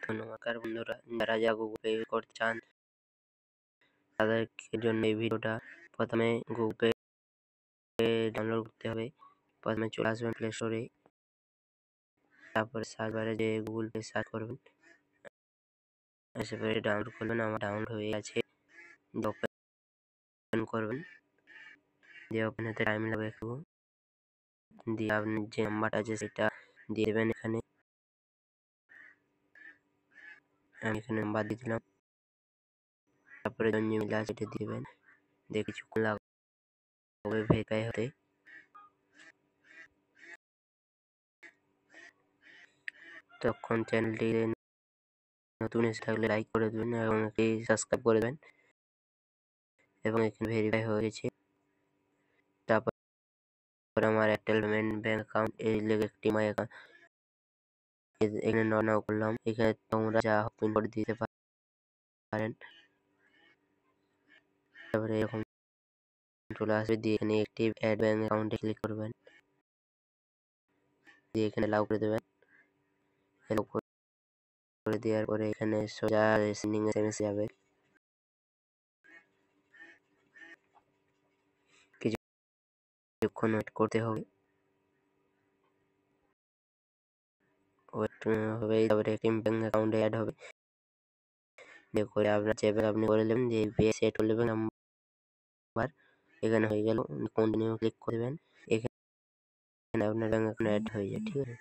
নমস্কার বন্ধুরা, যারা গুগল পে করতে চান তাদের জন্য এই ভিডিওটা। প্রথমে গুগল পে ডাউনলোড করতে হবে। প্রথমে চলে আসবেন প্লে স্টোরে, তারপরে সার্চ বারে যে গুগল পে সার্চ করবেন, এসে পরে ডাউনলোড করবেন। আমার ডাউনলোড হয়ে গেছে। ওপেন করবেন, দিয়ে ওপেন হতে টাইম লাগবে একটু। দিয়ে আপনি যে নাম্বারটা আছে সেটা দিয়ে দেবেন। এখানে আমি নাম্বার দিয়ে দিলাম, তারপরে জিমেইল আছে এটা দিবেন। দিয়ে কিছুক্ষণ লাগবে ভেরিফাই হতে। তখন চ্যানেলটি নতুন এসে থাকলে লাইক করে দেবেন এবং সাবস্ক্রাইব করে দেবেন। এবং এখানে ভেরিফাই হয়ে গেছে। তারপর আমার এয়ারটেল পেমেন্ট ব্যাংক অ্যাকাউন্ট এই লেগে একটি মাই অ্যাকাউন্ট এখানে নাও করলাম। এখানে তোমরা যা পিনকোড দিতে পারেন। তারপরে এরকম চলে আসবে, দিয়ে এখানে একটি অ্যাড ব্যাংক অ্যাকাউন্টে ক্লিক করবেন, দিয়ে এখানে অ্যালাউ করে দেবেন। অ্যালাউ করে দেওয়ার পরে এখানে সোজা সেন্ডিং এসএমএস যাবে। কিছুক্ষণ ওয়েট করতে হবে। ওয়েট হবে, তারপরে একটি ব্যাংক অ্যাকাউন্টে অ্যাড হবে। দিয়ে করে আপনার যে ব্যাংক আপনি করে নেবেন, যে ইউপিআই সেট করে নেবেন নাম্বার। এখানে হয়ে গেল, কন্টিনিউ ক্লিক করবেন। এখানে আপনার ব্যাংক অ্যাকাউন্ট অ্যাড হয়ে যায়। ঠিক আছে।